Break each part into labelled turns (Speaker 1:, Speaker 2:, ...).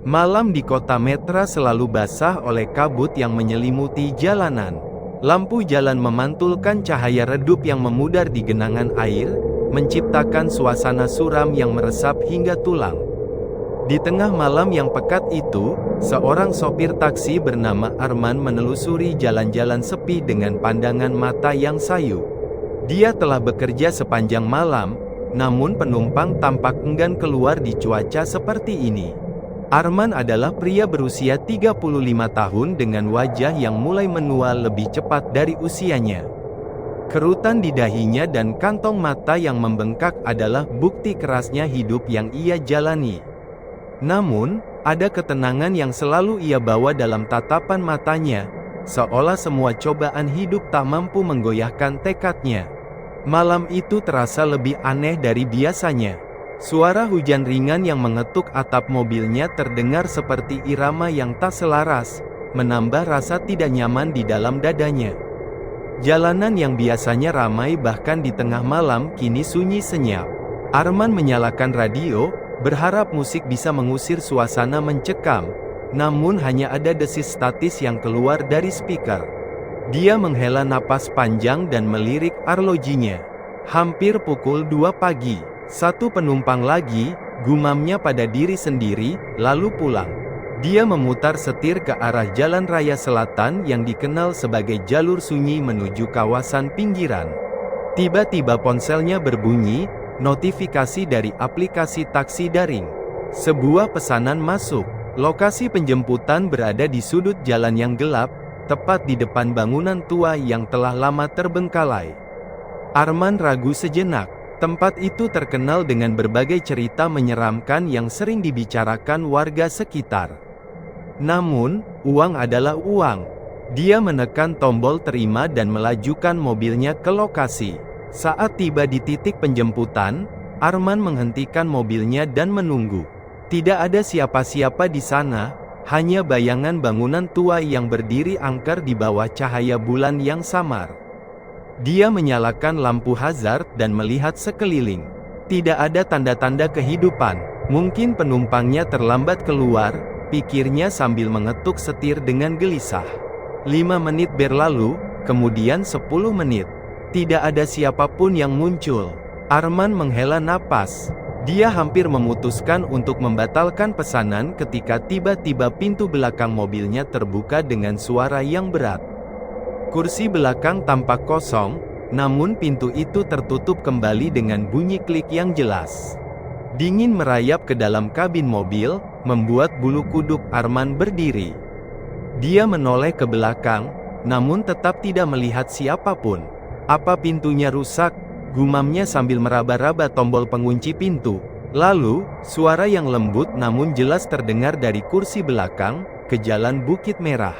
Speaker 1: Malam di kota Metra selalu basah oleh kabut yang menyelimuti jalanan. Lampu jalan memantulkan cahaya redup yang memudar di genangan air, menciptakan suasana suram yang meresap hingga tulang. Di tengah malam yang pekat itu, seorang sopir taksi bernama Arman menelusuri jalan-jalan sepi dengan pandangan mata yang sayu. Dia telah bekerja sepanjang malam, namun penumpang tampak enggan keluar di cuaca seperti ini. Arman adalah pria berusia 35 tahun dengan wajah yang mulai menua lebih cepat dari usianya. Kerutan di dahinya dan kantong mata yang membengkak adalah bukti kerasnya hidup yang ia jalani. Namun, ada ketenangan yang selalu ia bawa dalam tatapan matanya, seolah semua cobaan hidup tak mampu menggoyahkan tekadnya. Malam itu terasa lebih aneh dari biasanya. Suara hujan ringan yang mengetuk atap mobilnya terdengar seperti irama yang tak selaras, menambah rasa tidak nyaman di dalam dadanya. Jalanan yang biasanya ramai bahkan di tengah malam kini sunyi senyap. Arman menyalakan radio, berharap musik bisa mengusir suasana mencekam, namun hanya ada desis statis yang keluar dari speaker. Dia menghela napas panjang dan melirik arlojinya. Hampir pukul 2 pagi. Satu penumpang lagi, gumamnya pada diri sendiri, lalu pulang. Dia memutar setir ke arah jalan raya selatan yang dikenal sebagai jalur sunyi menuju kawasan pinggiran. Tiba-tiba ponselnya berbunyi, notifikasi dari aplikasi taksi daring. Sebuah pesanan masuk. Lokasi penjemputan berada di sudut jalan yang gelap, tepat di depan bangunan tua yang telah lama terbengkalai. Arman ragu sejenak. Tempat itu terkenal dengan berbagai cerita menyeramkan yang sering dibicarakan warga sekitar. Namun, uang adalah uang. Dia menekan tombol terima dan melajukan mobilnya ke lokasi. Saat tiba di titik penjemputan, Arman menghentikan mobilnya dan menunggu. Tidak ada siapa-siapa di sana, hanya bayangan bangunan tua yang berdiri angker di bawah cahaya bulan yang samar. Dia menyalakan lampu hazard dan melihat sekeliling. Tidak ada tanda-tanda kehidupan. Mungkin penumpangnya terlambat keluar, pikirnya sambil mengetuk setir dengan gelisah. 5 menit berlalu, kemudian 10 menit. Tidak ada siapapun yang muncul. Arman menghela napas. Dia hampir memutuskan untuk membatalkan pesanan ketika tiba-tiba pintu belakang mobilnya terbuka dengan suara yang berat. Kursi belakang tampak kosong, namun pintu itu tertutup kembali dengan bunyi klik yang jelas. Dingin merayap ke dalam kabin mobil, membuat bulu kuduk Arman berdiri. Dia menoleh ke belakang, namun tetap tidak melihat siapapun. Apa pintunya rusak? Gumamnya sambil meraba-raba tombol pengunci pintu. Lalu, suara yang lembut namun jelas terdengar dari kursi belakang, ke jalan Bukit Merah.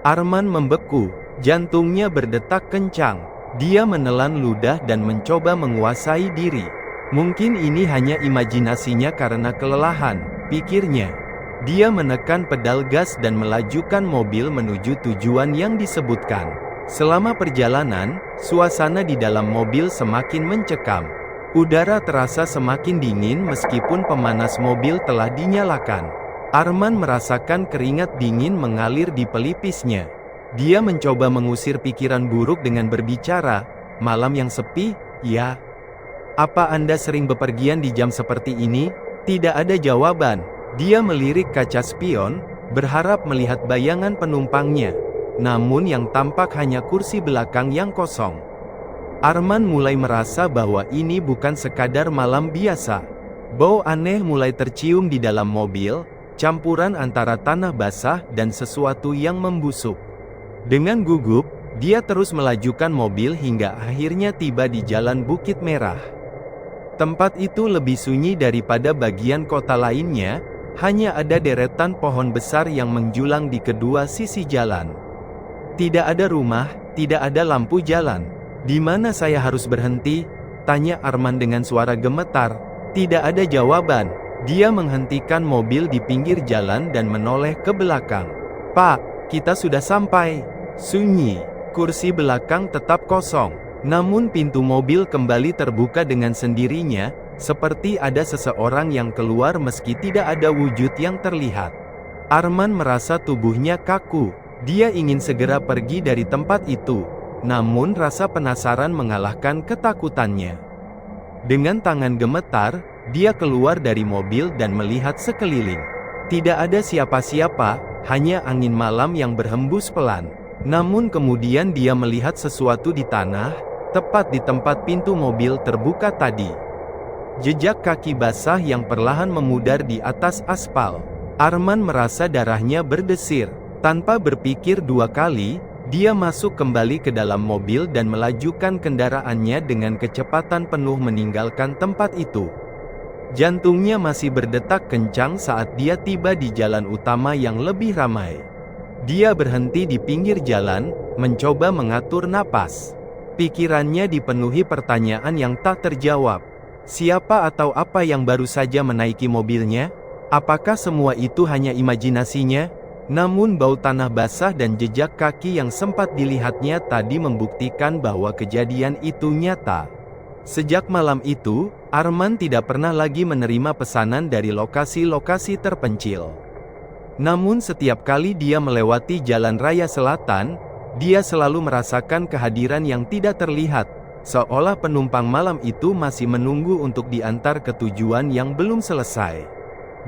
Speaker 1: Arman membeku. Jantungnya berdetak kencang. Dia menelan ludah dan mencoba menguasai diri. Mungkin ini hanya imajinasinya karena kelelahan, pikirnya. Dia menekan pedal gas dan melajukan mobil menuju tujuan yang disebutkan. Selama perjalanan, suasana di dalam mobil semakin mencekam. Udara terasa semakin dingin meskipun pemanas mobil telah dinyalakan. Arman merasakan keringat dingin mengalir di pelipisnya. Dia mencoba mengusir pikiran buruk dengan berbicara, "Malam yang sepi, ya? Apa Anda sering bepergian di jam seperti ini?" Tidak ada jawaban. Dia melirik kaca spion, berharap melihat bayangan penumpangnya. Namun yang tampak hanya kursi belakang yang kosong. Arman mulai merasa bahwa ini bukan sekadar malam biasa. Bau aneh mulai tercium di dalam mobil, campuran antara tanah basah dan sesuatu yang membusuk. Dengan gugup, dia terus melajukan mobil hingga akhirnya tiba di jalan Bukit Merah. Tempat itu lebih sunyi daripada bagian kota lainnya, hanya ada deretan pohon besar yang menjulang di kedua sisi jalan. Tidak ada rumah, tidak ada lampu jalan. "Di mana saya harus berhenti?" tanya Arman dengan suara gemetar. Tidak ada jawaban. Dia menghentikan mobil di pinggir jalan dan menoleh ke belakang. "Pak, kita sudah sampai." Sunyi. Kursi belakang tetap kosong. Namun pintu mobil kembali terbuka dengan sendirinya, seperti ada seseorang yang keluar meski tidak ada wujud yang terlihat. Arman merasa tubuhnya kaku. Dia ingin segera pergi dari tempat itu, namun rasa penasaran mengalahkan ketakutannya. Dengan tangan gemetar, dia keluar dari mobil dan melihat sekeliling. Tidak ada siapa-siapa, hanya angin malam yang berhembus pelan. Namun kemudian dia melihat sesuatu di tanah, tepat di tempat pintu mobil terbuka tadi. Jejak kaki basah yang perlahan memudar di atas aspal. Arman merasa darahnya berdesir. Tanpa berpikir dua kali, dia masuk kembali ke dalam mobil dan melajukan kendaraannya dengan kecepatan penuh meninggalkan tempat itu. Jantungnya masih berdetak kencang saat dia tiba di jalan utama yang lebih ramai. Dia berhenti di pinggir jalan, mencoba mengatur napas. Pikirannya dipenuhi pertanyaan yang tak terjawab. Siapa atau apa yang baru saja menaiki mobilnya? Apakah semua itu hanya imajinasinya? Namun bau tanah basah dan jejak kaki yang sempat dilihatnya tadi membuktikan bahwa kejadian itu nyata. Sejak malam itu, Arman tidak pernah lagi menerima pesanan dari lokasi-lokasi terpencil. Namun setiap kali dia melewati jalan raya selatan, dia selalu merasakan kehadiran yang tidak terlihat, seolah penumpang malam itu masih menunggu untuk diantar ke tujuan yang belum selesai.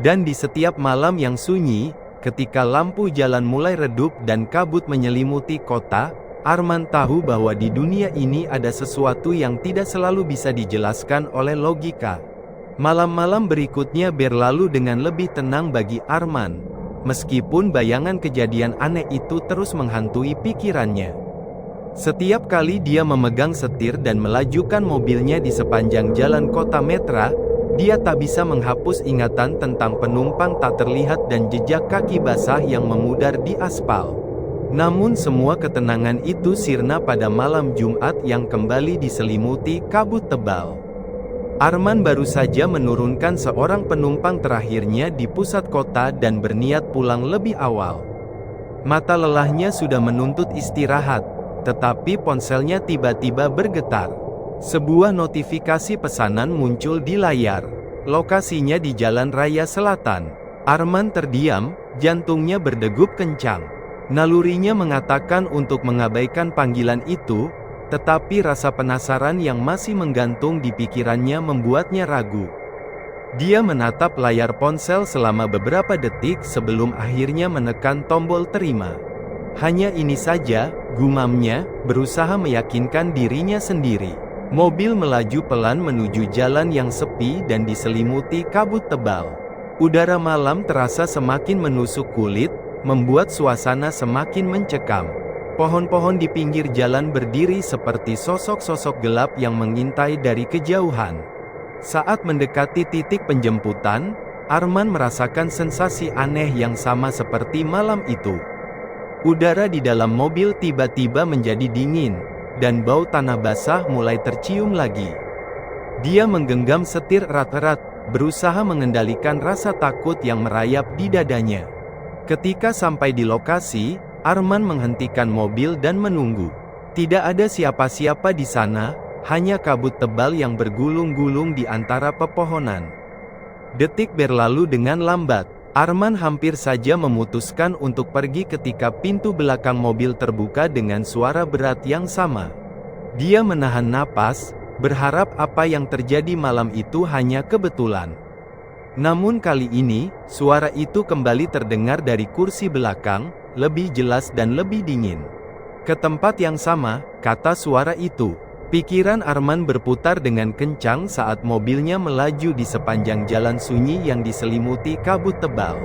Speaker 1: Dan di setiap malam yang sunyi, ketika lampu jalan mulai redup dan kabut menyelimuti kota, Arman tahu bahwa di dunia ini ada sesuatu yang tidak selalu bisa dijelaskan oleh logika. Malam-malam berikutnya berlalu dengan lebih tenang bagi Arman. Meskipun bayangan kejadian aneh itu terus menghantui pikirannya. Setiap kali dia memegang setir dan melajukan mobilnya di sepanjang jalan kota Metra, dia tak bisa menghapus ingatan tentang penumpang tak terlihat dan jejak kaki basah yang memudar di aspal. Namun semua ketenangan itu sirna pada malam Jumat yang kembali diselimuti kabut tebal. Arman baru saja menurunkan seorang penumpang terakhirnya di pusat kota dan berniat pulang lebih awal. Mata lelahnya sudah menuntut istirahat, tetapi ponselnya tiba-tiba bergetar. Sebuah notifikasi pesanan muncul di layar. Lokasinya di Jalan Raya Selatan. Arman terdiam, jantungnya berdegup kencang. Nalurinya mengatakan untuk mengabaikan panggilan itu, tetapi rasa penasaran yang masih menggantung di pikirannya membuatnya ragu. Dia menatap layar ponsel selama beberapa detik sebelum akhirnya menekan tombol terima. Hanya ini saja, gumamnya, berusaha meyakinkan dirinya sendiri. Mobil melaju pelan menuju jalan yang sepi dan diselimuti kabut tebal. Udara malam terasa semakin menusuk kulit, membuat suasana semakin mencekam. Pohon-pohon di pinggir jalan berdiri seperti sosok-sosok gelap yang mengintai dari kejauhan. Saat mendekati titik penjemputan, Arman merasakan sensasi aneh yang sama seperti malam itu. Udara di dalam mobil tiba-tiba menjadi dingin, dan bau tanah basah mulai tercium lagi. Dia menggenggam setir erat-erat, berusaha mengendalikan rasa takut yang merayap di dadanya. Ketika sampai di lokasi, Arman menghentikan mobil dan menunggu. Tidak ada siapa-siapa di sana, hanya kabut tebal yang bergulung-gulung di antara pepohonan. Detik berlalu dengan lambat. Arman hampir saja memutuskan untuk pergi ketika pintu belakang mobil terbuka dengan suara berat yang sama. Dia menahan napas, berharap apa yang terjadi malam itu hanya kebetulan. Namun kali ini, suara itu kembali terdengar dari kursi belakang, lebih jelas dan lebih dingin. Ke tempat yang sama, kata suara itu. Pikiran Arman berputar dengan kencang saat mobilnya melaju di sepanjang jalan sunyi yang diselimuti kabut tebal.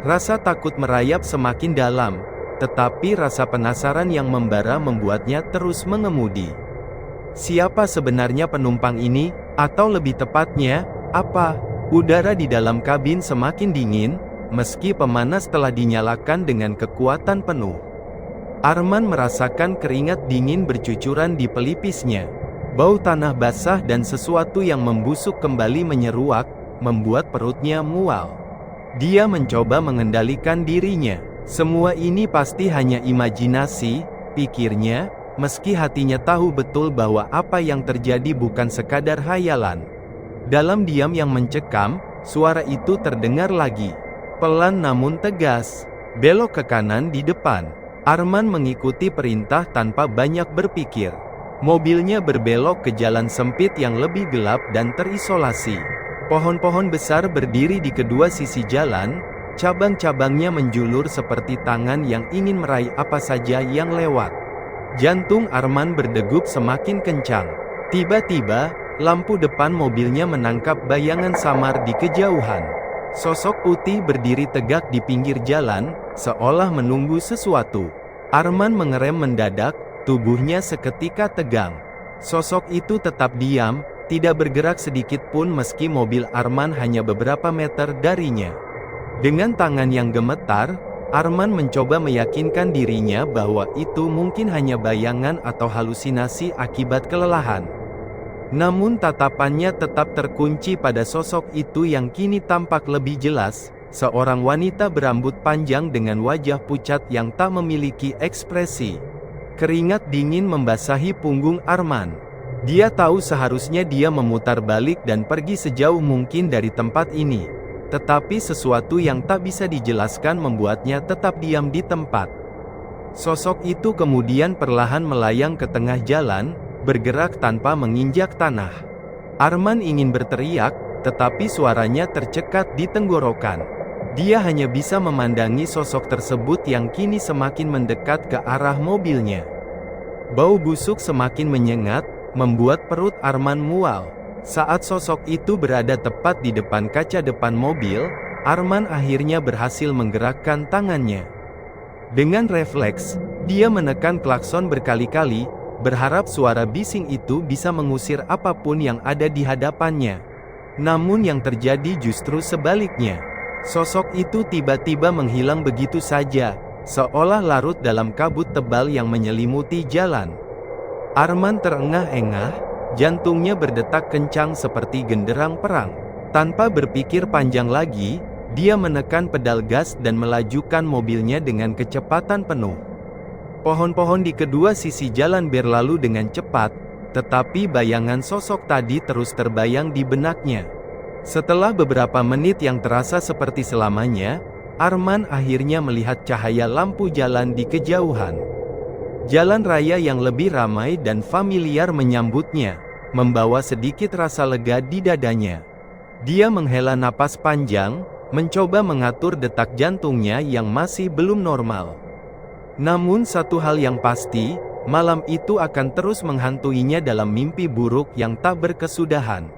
Speaker 1: Rasa takut merayap semakin dalam, tetapi rasa penasaran yang membara membuatnya terus mengemudi. Siapa sebenarnya penumpang ini, atau lebih tepatnya, apa? Udara di dalam kabin semakin dingin, meski pemanas telah dinyalakan dengan kekuatan penuh. Arman merasakan keringat dingin bercucuran di pelipisnya. Bau tanah basah dan sesuatu yang membusuk kembali menyeruak, membuat perutnya mual. Dia mencoba mengendalikan dirinya. Semua ini pasti hanya imajinasi, pikirnya, meski hatinya tahu betul bahwa apa yang terjadi bukan sekadar hayalan. Dalam diam yang mencekam, suara itu terdengar lagi. Pelan namun tegas. Belok ke kanan di depan. Arman mengikuti perintah tanpa banyak berpikir. Mobilnya berbelok ke jalan sempit yang lebih gelap dan terisolasi. Pohon-pohon besar berdiri di kedua sisi jalan, cabang-cabangnya menjulur seperti tangan yang ingin meraih apa saja yang lewat. Jantung Arman berdegup semakin kencang. Tiba-tiba, lampu depan mobilnya menangkap bayangan samar di kejauhan. Sosok putih berdiri tegak di pinggir jalan, seolah menunggu sesuatu. Arman mengerem mendadak, tubuhnya seketika tegang. Sosok itu tetap diam, tidak bergerak sedikit pun meski mobil Arman hanya beberapa meter darinya. Dengan tangan yang gemetar, Arman mencoba meyakinkan dirinya bahwa itu mungkin hanya bayangan atau halusinasi akibat kelelahan. Namun tatapannya tetap terkunci pada sosok itu yang kini tampak lebih jelas, seorang wanita berambut panjang dengan wajah pucat yang tak memiliki ekspresi. Keringat dingin membasahi punggung Arman. Dia tahu seharusnya dia memutar balik dan pergi sejauh mungkin dari tempat ini. Tetapi sesuatu yang tak bisa dijelaskan membuatnya tetap diam di tempat. Sosok itu kemudian perlahan melayang ke tengah jalan, bergerak tanpa menginjak tanah. Arman ingin berteriak, tetapi suaranya tercekat di tenggorokan. Dia hanya bisa memandangi sosok tersebut yang kini semakin mendekat ke arah mobilnya. Bau busuk semakin menyengat, membuat perut Arman mual. Saat sosok itu berada tepat di depan kaca depan mobil, Arman akhirnya berhasil menggerakkan tangannya. Dengan refleks, dia menekan klakson berkali-kali, berharap suara bising itu bisa mengusir apapun yang ada di hadapannya. Namun yang terjadi justru sebaliknya. Sosok itu tiba-tiba menghilang begitu saja, seolah larut dalam kabut tebal yang menyelimuti jalan. Arman terengah-engah, jantungnya berdetak kencang seperti genderang perang. Tanpa berpikir panjang lagi, dia menekan pedal gas dan melajukan mobilnya dengan kecepatan penuh. Pohon-pohon di kedua sisi jalan berlalu dengan cepat, tetapi bayangan sosok tadi terus terbayang di benaknya. Setelah beberapa menit yang terasa seperti selamanya, Arman akhirnya melihat cahaya lampu jalan di kejauhan. Jalan raya yang lebih ramai dan familiar menyambutnya, membawa sedikit rasa lega di dadanya. Dia menghela napas panjang, mencoba mengatur detak jantungnya yang masih belum normal. Namun satu hal yang pasti, malam itu akan terus menghantuinya dalam mimpi buruk yang tak berkesudahan.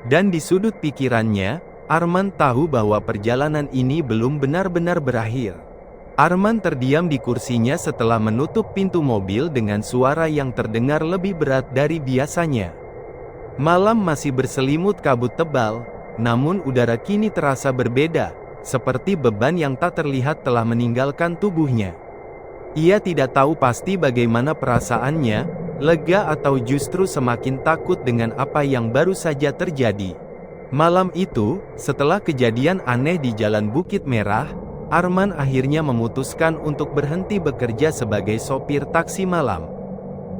Speaker 1: Dan di sudut pikirannya, Arman tahu bahwa perjalanan ini belum benar-benar berakhir. Arman terdiam di kursinya setelah menutup pintu mobil dengan suara yang terdengar lebih berat dari biasanya. Malam masih berselimut kabut tebal, namun udara kini terasa berbeda, seperti beban yang tak terlihat telah meninggalkan tubuhnya. Ia tidak tahu pasti bagaimana perasaannya, lega atau justru semakin takut dengan apa yang baru saja terjadi. Malam itu, setelah kejadian aneh di Jalan Bukit Merah, Arman akhirnya memutuskan untuk berhenti bekerja sebagai sopir taksi malam.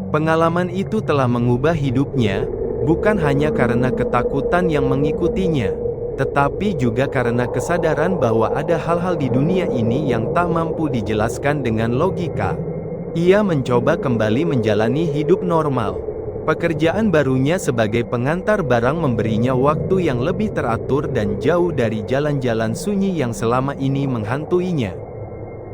Speaker 1: Pengalaman itu telah mengubah hidupnya, bukan hanya karena ketakutan yang mengikutinya, tetapi juga karena kesadaran bahwa ada hal-hal di dunia ini yang tak mampu dijelaskan dengan logika. Ia mencoba kembali menjalani hidup normal. Pekerjaan barunya sebagai pengantar barang memberinya waktu yang lebih teratur dan jauh dari jalan-jalan sunyi yang selama ini menghantuinya.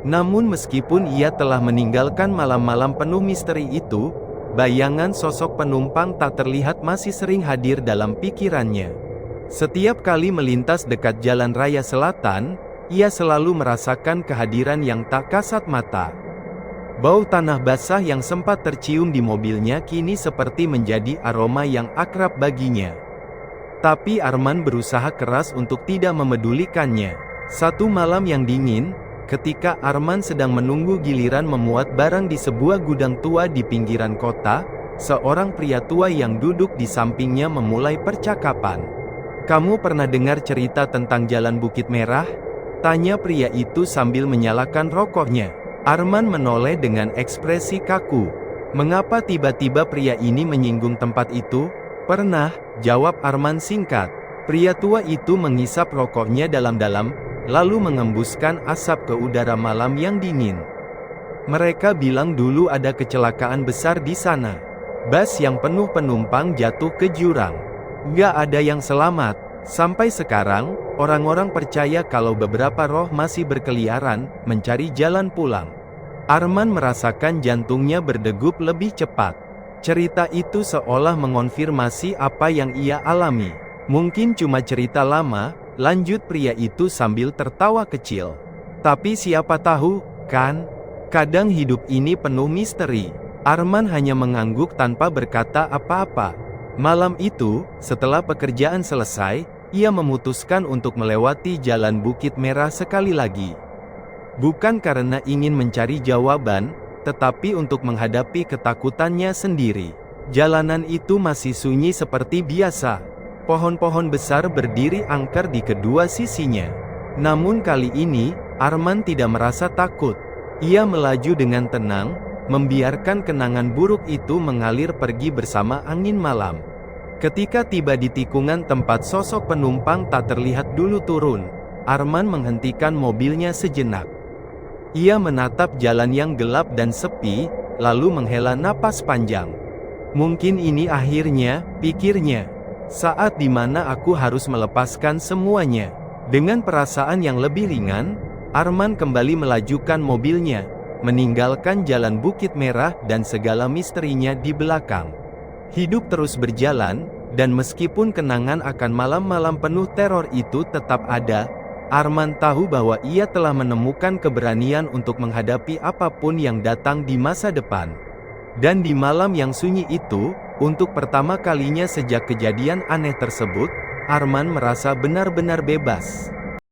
Speaker 1: Namun meskipun ia telah meninggalkan malam-malam penuh misteri itu, bayangan sosok penumpang tak terlihat masih sering hadir dalam pikirannya. Setiap kali melintas dekat jalan raya selatan, ia selalu merasakan kehadiran yang tak kasat mata. Bau tanah basah yang sempat tercium di mobilnya kini seperti menjadi aroma yang akrab baginya. Tapi Arman berusaha keras untuk tidak memedulikannya. Satu malam yang dingin, ketika Arman sedang menunggu giliran memuat barang di sebuah gudang tua di pinggiran kota, seorang pria tua yang duduk di sampingnya memulai percakapan. "Kamu pernah dengar cerita tentang Jalan Bukit Merah?" tanya pria itu sambil menyalakan rokoknya. Arman menoleh dengan ekspresi kaku. Mengapa tiba-tiba pria ini menyinggung tempat itu? Pernah, jawab Arman singkat. Pria tua itu menghisap rokoknya dalam-dalam, lalu mengembuskan asap ke udara malam yang dingin. Mereka bilang dulu ada kecelakaan besar di sana. Bus yang penuh penumpang jatuh ke jurang. Gak ada yang selamat. Sampai sekarang, orang-orang percaya kalau beberapa roh masih berkeliaran, mencari jalan pulang. Arman merasakan jantungnya berdegup lebih cepat. Cerita itu seolah mengonfirmasi apa yang ia alami. Mungkin cuma cerita lama, lanjut pria itu sambil tertawa kecil. Tapi siapa tahu, kan? Kadang hidup ini penuh misteri. Arman hanya mengangguk tanpa berkata apa-apa. Malam itu, setelah pekerjaan selesai, ia memutuskan untuk melewati jalan Bukit Merah sekali lagi. Bukan karena ingin mencari jawaban, tetapi untuk menghadapi ketakutannya sendiri. Jalanan itu masih sunyi seperti biasa. Pohon-pohon besar berdiri angker di kedua sisinya. Namun kali ini, Arman tidak merasa takut. Ia melaju dengan tenang, membiarkan kenangan buruk itu mengalir pergi bersama angin malam. Ketika tiba di tikungan tempat sosok penumpang tak terlihat dulu turun, Arman menghentikan mobilnya sejenak. Ia menatap jalan yang gelap dan sepi, lalu menghela napas panjang. Mungkin ini akhirnya, pikirnya. Saat di mana aku harus melepaskan semuanya. Dengan perasaan yang lebih ringan, Arman kembali melajukan mobilnya, meninggalkan jalan Bukit Merah dan segala misterinya di belakang. Hidup terus berjalan, dan meskipun kenangan akan malam-malam penuh teror itu tetap ada, Arman tahu bahwa ia telah menemukan keberanian untuk menghadapi apapun yang datang di masa depan. Dan di malam yang sunyi itu, untuk pertama kalinya sejak kejadian aneh tersebut, Arman merasa benar-benar bebas.